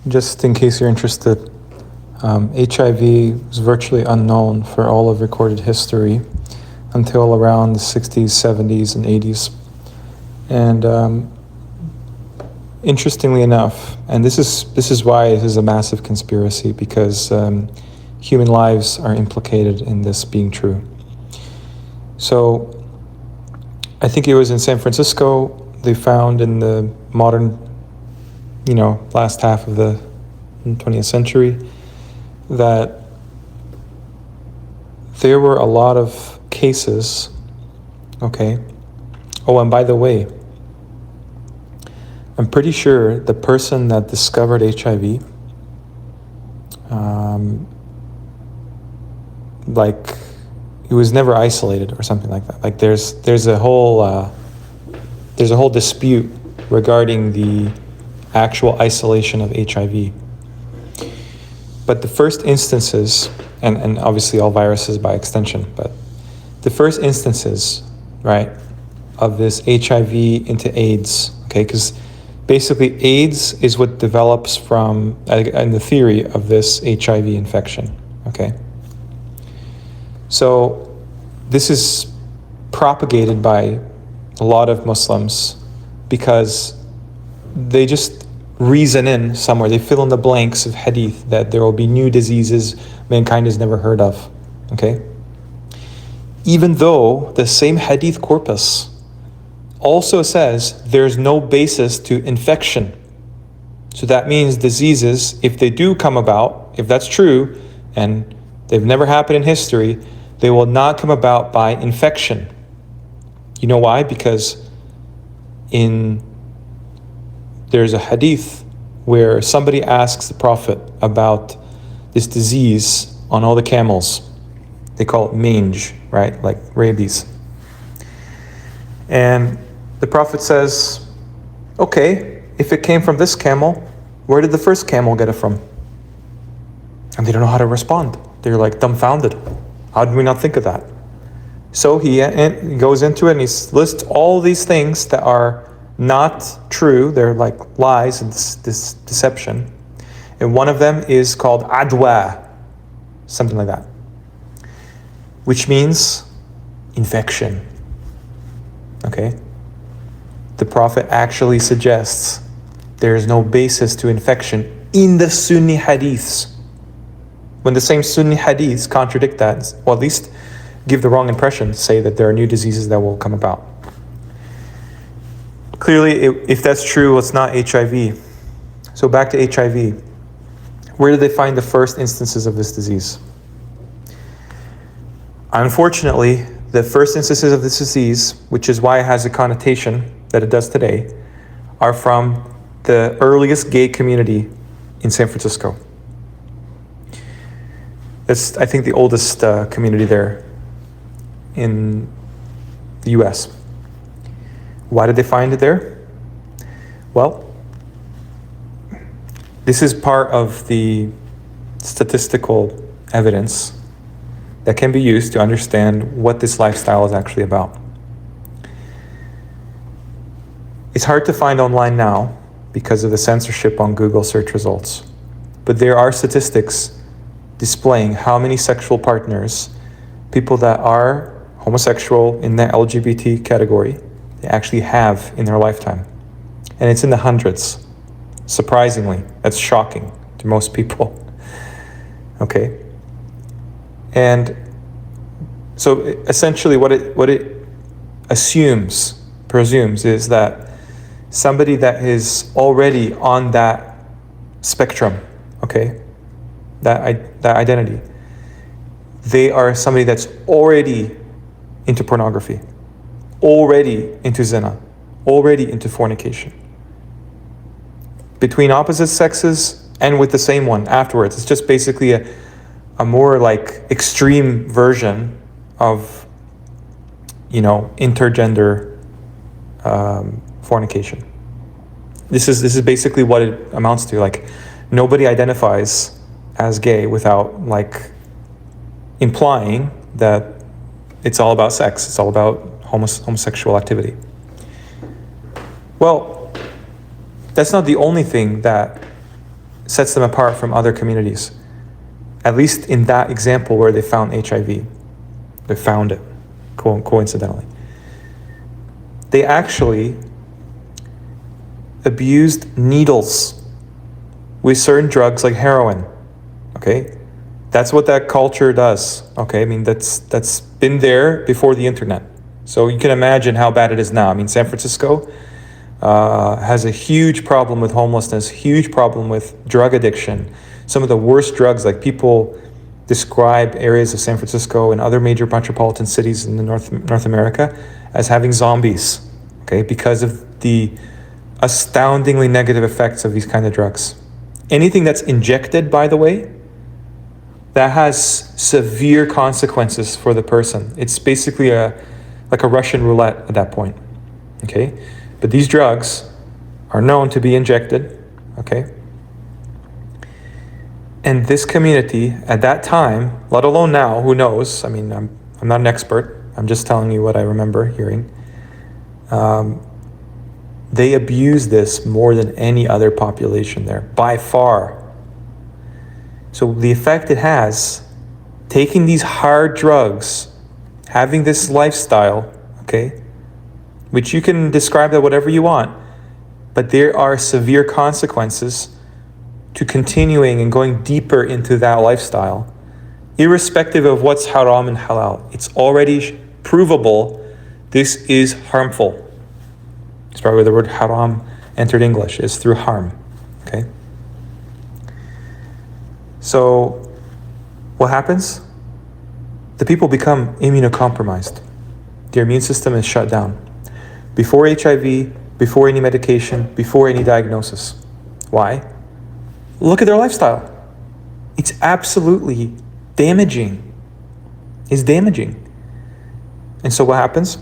Just in case you're interested, HIV was virtually unknown for all of recorded history until around the 60s, 70s, and 80s. And interestingly enough, and this is why it is a massive conspiracy, because human lives are implicated in this being true. So I think it was in San Francisco, they found in the modern, last half of the 20th century, that there were a lot of cases, okay? Oh, and by the way, I'm pretty sure the person that discovered HIV, it was never isolated or something like that. Like there's a whole dispute regarding the actual isolation of HIV. But the first instances, and obviously all viruses by extension, but the first instances, right, of this HIV into AIDS, okay, because basically AIDS is what develops from, in the theory of this HIV infection, okay? So this is propagated by a lot of Muslims because they just reason in somewhere, they fill in the blanks of hadith that there will be new diseases mankind has never heard of, okay? Even though the same hadith corpus also says there's no basis to infection. So that means diseases, if they do come about, if that's true, and they've never happened in history, they will not come about by infection. You know why? Because there's a hadith where somebody asks the Prophet about this disease on all the camels. They call it mange, right? Like rabies. And the Prophet says, okay, if it came from this camel, where did the first camel get it from? And they don't know how to respond. They're like dumbfounded. How did we not think of that? So he goes into it and he lists all these things that are not true. They're like lies and this deception. And one of them is called adwa, something like that, which means infection. Okay? The Prophet actually suggests there is no basis to infection in the Sunni hadiths. When the same Sunni hadiths contradict that, or at least give the wrong impression, say that there are new diseases that will come about. Clearly, if that's true, it's not HIV. So back to HIV. Where did they find the first instances of this disease? Unfortunately, the first instances of this disease, which is why it has a connotation that it does today, are from the earliest gay community in San Francisco. It's, I think, the oldest community there in the US. Why did they find it there? Well, this is part of the statistical evidence that can be used to understand what this lifestyle is actually about. It's hard to find online now because of the censorship on Google search results, but there are statistics displaying how many sexual partners people that are homosexual in the LGBT category they actually have in their lifetime. And it's in the hundreds. Surprisingly, that's shocking to most people. Okay? And so essentially what it presumes is that somebody that is already on that spectrum, okay, that identity, they are somebody that's already into pornography, already into zina, already into fornication. Between opposite sexes and with the same one afterwards. It's just basically a more like extreme version of, intergender fornication. This is basically what it amounts to. Like, nobody identifies as gay without like implying that it's all about sex. It's all about homosexual activity. Well, that's not the only thing that sets them apart from other communities. At least in that example where they found HIV. They found it, coincidentally. They actually abused needles with certain drugs like heroin, okay? That's what that culture does, okay? I mean, that's been there before the internet. So you can imagine how bad it is now. I mean, San Francisco has a huge problem with homelessness, huge problem with drug addiction. Some of the worst drugs, like people describe areas of San Francisco and other major metropolitan cities in the North America as having zombies, okay? Because of the astoundingly negative effects of these kind of drugs. Anything that's injected, by the way, that has severe consequences for the person. It's basically like a Russian roulette at that point, okay? But these drugs are known to be injected, okay? And this community at that time, let alone now, who knows? I mean, I'm not an expert. I'm just telling you what I remember hearing. They abuse this more than any other population there, by far. So the effect it has, taking these hard drugs, having this lifestyle, okay, which you can describe that whatever you want, but there are severe consequences to continuing and going deeper into that lifestyle, irrespective of what's haram and halal. It's already provable this is harmful. It's probably where the word haram entered English, is through harm, okay? So what happens? The people become immunocompromised. Their immune system is shut down. Before HIV, before any medication, before any diagnosis. Why? Look at their lifestyle. It's absolutely damaging. It's damaging. And so what happens?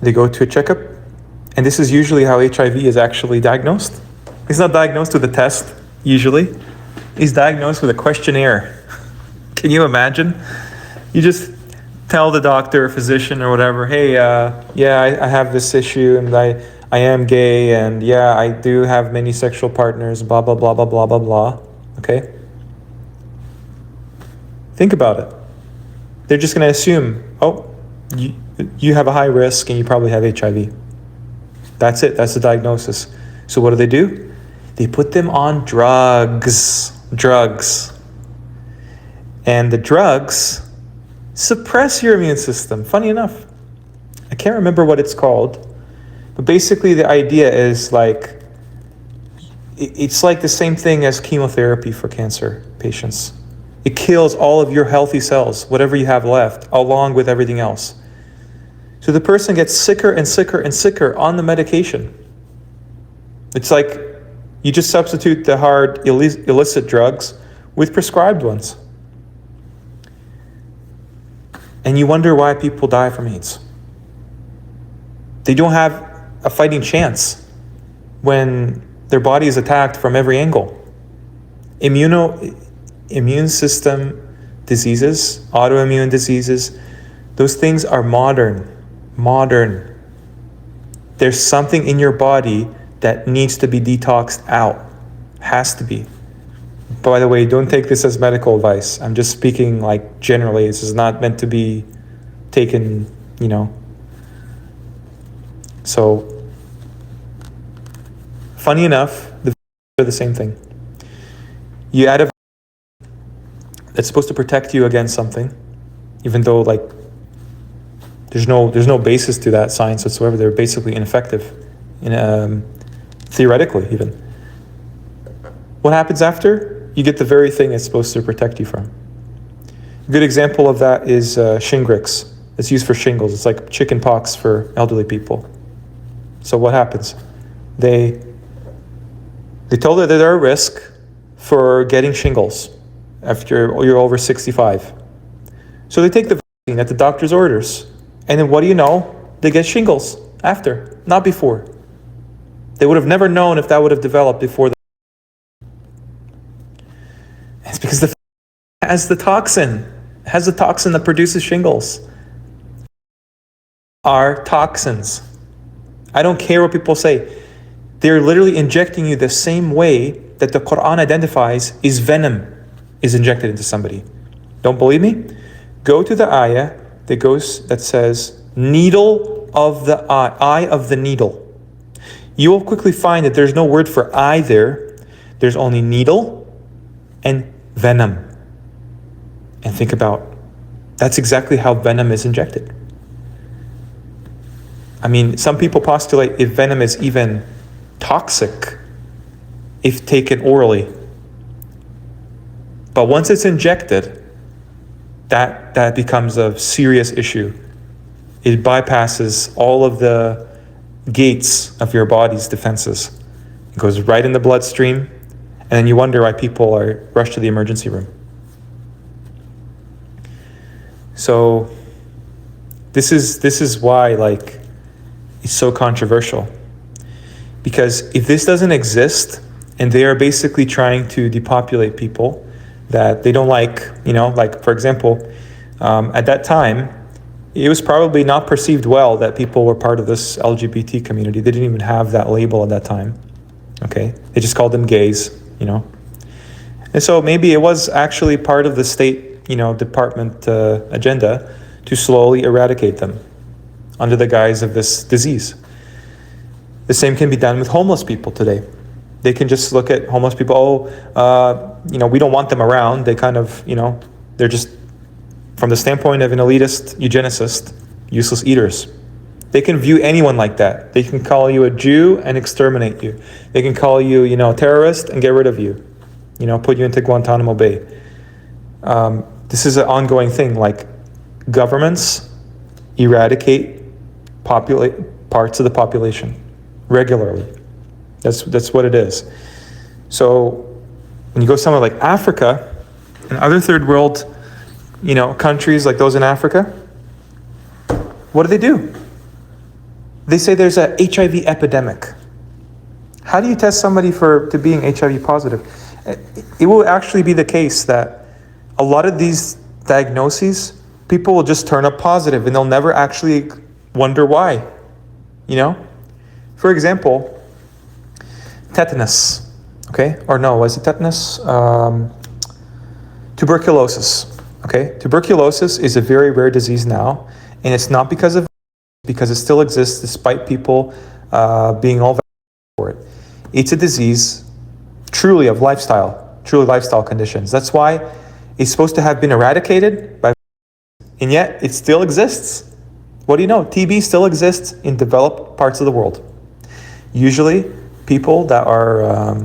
They go to a checkup, and this is usually how HIV is actually diagnosed. It's not diagnosed with a test, usually. It's diagnosed with a questionnaire. Can you imagine? You just tell the doctor or physician or whatever, hey, I have this issue, and I am gay, and yeah, I do have many sexual partners, blah, blah, blah, blah, blah, blah, blah, okay? Think about it. They're just going to assume, oh, you have a high risk and you probably have HIV. That's it. That's the diagnosis. So what do? They put them on drugs. And the drugs suppress your immune system. Funny enough. I can't remember what it's called. But basically the idea is like, it's like the same thing as chemotherapy for cancer patients. It kills all of your healthy cells, whatever you have left, along with everything else. So the person gets sicker and sicker and sicker on the medication. It's like you just substitute the hard illicit drugs with prescribed ones. And you wonder why people die from AIDS. They don't have a fighting chance when their body is attacked from every angle. Immune system diseases, autoimmune diseases, those things are modern. There's something in your body that needs to be detoxed out. Has to be. By the way, don't take this as medical advice. I'm just speaking like generally. This is not meant to be taken, So, funny enough, they're the same thing. You add a that's supposed to protect you against something, even though like there's no basis to that science whatsoever. They're basically ineffective, theoretically even. What happens after? You get the very thing it's supposed to protect you from. A good example of that is Shingrix. It's used for shingles. It's like chicken pox for elderly people. So what happens? They told her that they're at risk for getting shingles after you're over 65. So they take the vaccine at the doctor's orders. And then what do you know? They get shingles after, not before. They would have never known if that would have developed before. It's because the has the toxin that produces shingles. Are toxins. I don't care what people say. They're literally injecting you the same way that the Qur'an identifies is venom is injected into somebody. Don't believe me? Go to the ayah that says needle of the eye of the needle. You will quickly find that there's no word for eye there. There's only needle and venom. And think about, that's exactly how venom is injected. I mean, some people postulate if venom is even toxic if taken orally. But once it's injected, that becomes a serious issue. It bypasses all of the gates of your body's defenses. It goes right in the bloodstream, and then you wonder why people are rushed to the emergency room. So this is why it's so controversial. Because if this doesn't exist, and they are basically trying to depopulate people that they don't like, for example, at that time, it was probably not perceived well that people were part of this LGBT community. They didn't even have that label at that time. Okay, they just called them gays, And so maybe it was actually part of the state, department agenda to slowly eradicate them under the guise of this disease. The same can be done with homeless people today. They can just look at homeless people, we don't want them around. They kind of, they're just, from the standpoint of an elitist eugenicist, useless eaters. They can view anyone like that. They can call you a Jew and exterminate you. They can call you, a terrorist and get rid of you. Put you into Guantanamo Bay. This is an ongoing thing. Governments eradicate parts of the population regularly. That's what it is. So when you go somewhere like Africa and other third world, countries like those in Africa, what do? They say there's a HIV epidemic. How do you test somebody to being HIV positive? It will actually be the case that a lot of these diagnoses, people will just turn up positive and they'll never actually wonder why. For example, tetanus, okay? Or no, was it tetanus? Tuberculosis, okay? Tuberculosis is a very rare disease now, and it's not because it still exists despite people being all vaccinated for it. It's a disease truly lifestyle conditions. That's why it's supposed to have been eradicated and yet it still exists. What do you know? TB still exists in developed parts of the world. Usually, people that are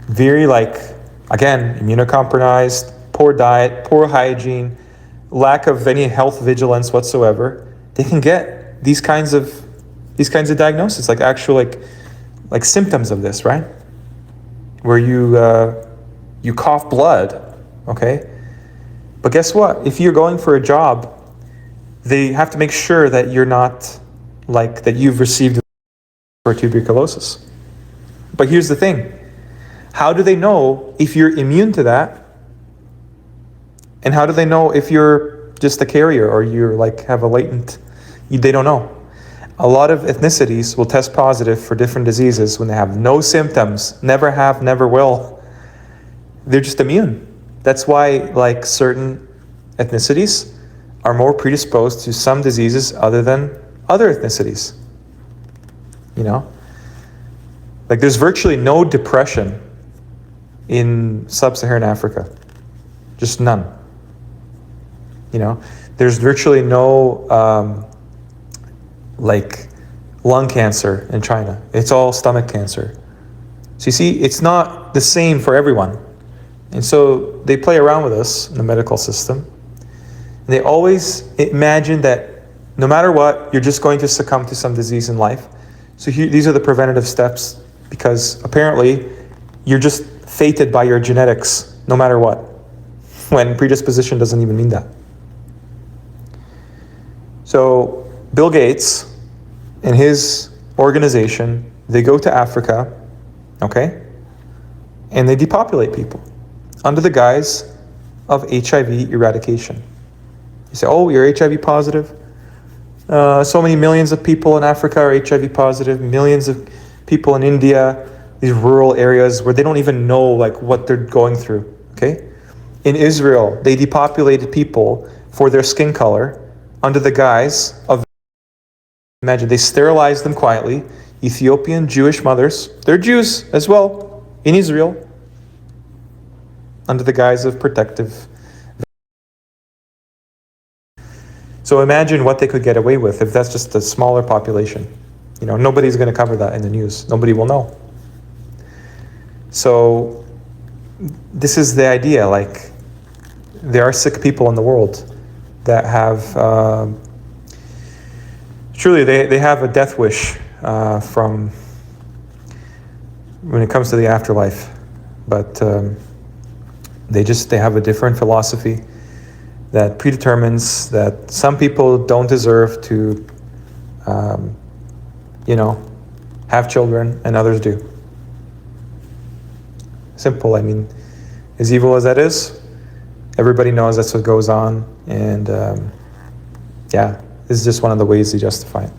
very immunocompromised, poor diet, poor hygiene, lack of any health vigilance whatsoever, they can get these kinds of diagnoses, like symptoms of this, right? Where you cough blood, okay? But guess what? If you're going for a job, they have to make sure that you're not that you've received for tuberculosis. But here's the thing. How do they know if you're immune to that? And how do they know if you're just a carrier or you're have a latent, they don't know. A lot of ethnicities will test positive for different diseases when they have no symptoms, never have, never will. They're just immune. That's why certain ethnicities are more predisposed to some diseases other than other ethnicities. There's virtually no depression in sub-Saharan Africa. Just none. There's virtually no lung cancer in China. It's all stomach cancer. So you see, it's not the same for everyone. And so they play around with us in the medical system. And they always imagine that no matter what, you're just going to succumb to some disease in life. So these are the preventative steps, because apparently you're just fated by your genetics no matter what, when predisposition doesn't even mean that. So Bill Gates and his organization, they go to Africa, okay? And they depopulate people under the guise of HIV eradication. You say, oh, you're HIV positive? So many millions of people in Africa are HIV positive. Millions of people in India, these rural areas where they don't even know like what they're going through, okay? In Israel, they depopulated people for their skin color under the guise of, imagine, they sterilized them quietly. Ethiopian Jewish mothers, they're Jews as well, in Israel, under the guise of protective. So imagine what they could get away with if that's just a smaller population. You know, nobody's going to cover that in the news. Nobody will know. So this is the idea, like, there are sick people in the world that have, truly they have a death wish from when it comes to the afterlife. But they have a different philosophy that predetermines that some people don't deserve to, have children and others do. Simple. I mean, as evil as that is, everybody knows that's what goes on, and this is just one of the ways to justify it.